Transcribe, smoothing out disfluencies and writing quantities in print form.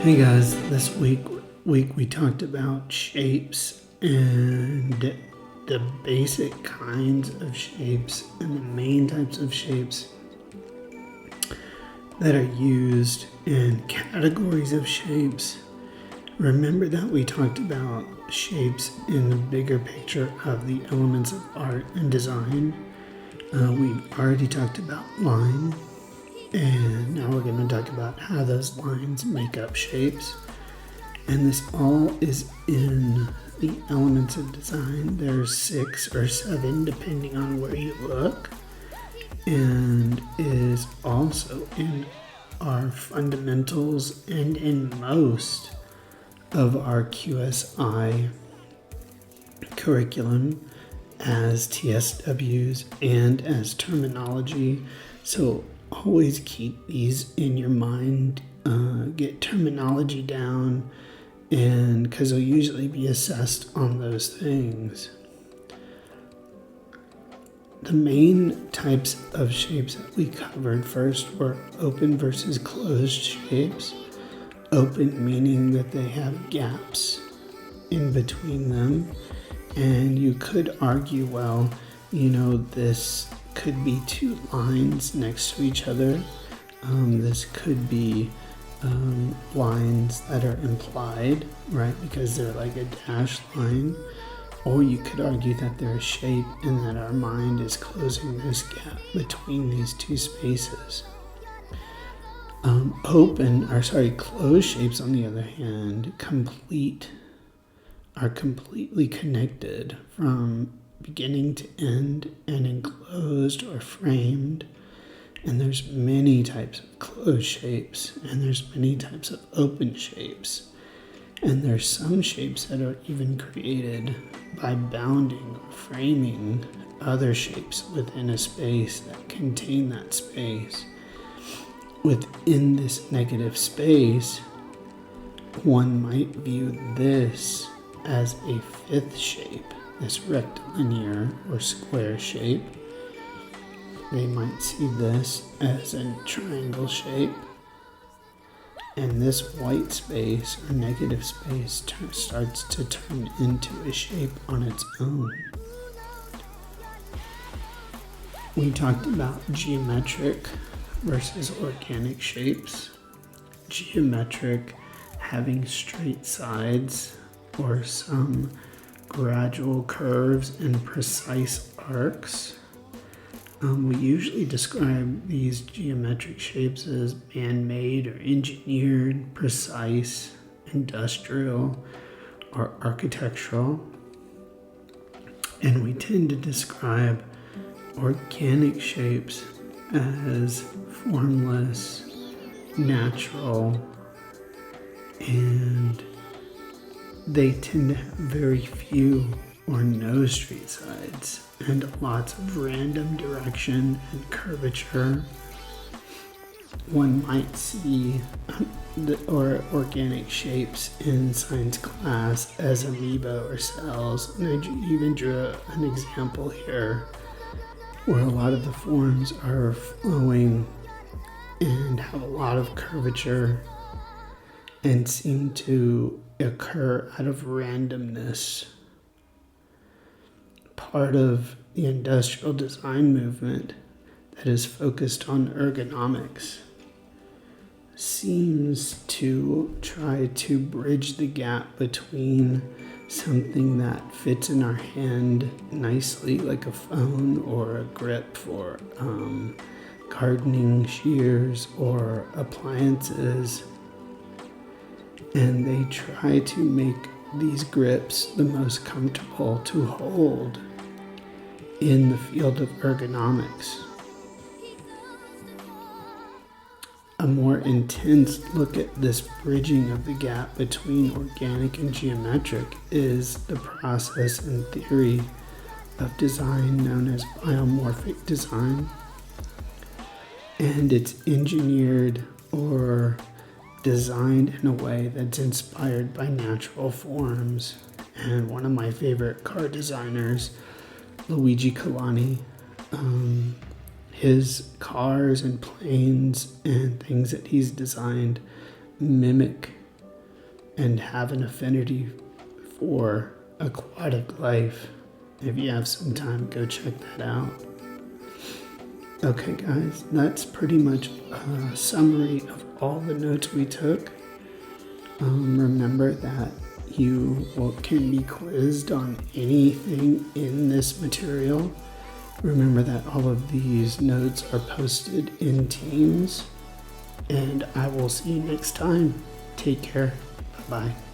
Hey guys, this week we talked about shapes and the basic kinds of shapes and the main types of shapes that are used and categories of shapes. Remember that we talked about shapes in the bigger picture of the elements of art and design. We've already talked about line. And now we're going to talk about how those lines make up shapes. And this all is in the elements of design. There's 6 or 7 depending on where you look. And is also in our fundamentals and in most of our QSI curriculum as TSWs and as terminology. So always keep these in your mind, get terminology down, and because they'll usually be assessed on those things. The main types of shapes that we covered first were open versus closed shapes. Open meaning that they have gaps in between them, and you could argue, well, this could be 2 lines next to each other. This could be lines that are implied, right? Because they're like a dashed line. Or you could argue that they're a shape and that our mind is closing this gap between these 2 spaces. Closed shapes, on the other hand, are completely connected from beginning to end and enclosed or framed. And there's many types of closed shapes and there's many types of open shapes. And there's some shapes that are even created by bounding or framing other shapes within a space that contain that space. Within this negative space, one might view this as a 5th shape, this rectilinear or square shape. They might see this as a triangle shape. And this white space or negative space starts to turn into a shape on its own. We talked about geometric versus organic shapes. Geometric having straight sides or some gradual curves and precise arcs. We usually describe these geometric shapes as man-made or engineered, precise, industrial, or architectural. And we tend to describe organic shapes as formless, natural, and they tend to have very few or no straight sides and lots of random direction and curvature. One might see organic shapes in science class as amoeba or cells, and I even drew an example here where a lot of the forms are flowing and have a lot of curvature and seem to occur out of randomness. Part of the industrial design movement that is focused on ergonomics seems to try to bridge the gap between something that fits in our hand nicely, like a phone or a grip for gardening shears or appliances, and they try to make these grips the most comfortable to hold in the field of ergonomics. A more intense look at this bridging of the gap between organic and geometric is the process and theory of design known as biomorphic design. And it's engineered or designed in a way that's inspired by natural forms. And one of my favorite car designers, Luigi Colani, his cars and planes and things that he's designed mimic and have an affinity for aquatic life. If you have some time, go check that out. Okay guys, that's pretty much a summary of all the notes we took. Remember that you can be quizzed on anything in this material. Remember that all of these notes are posted in Teams. And I will see you next time. Take care. Bye-bye.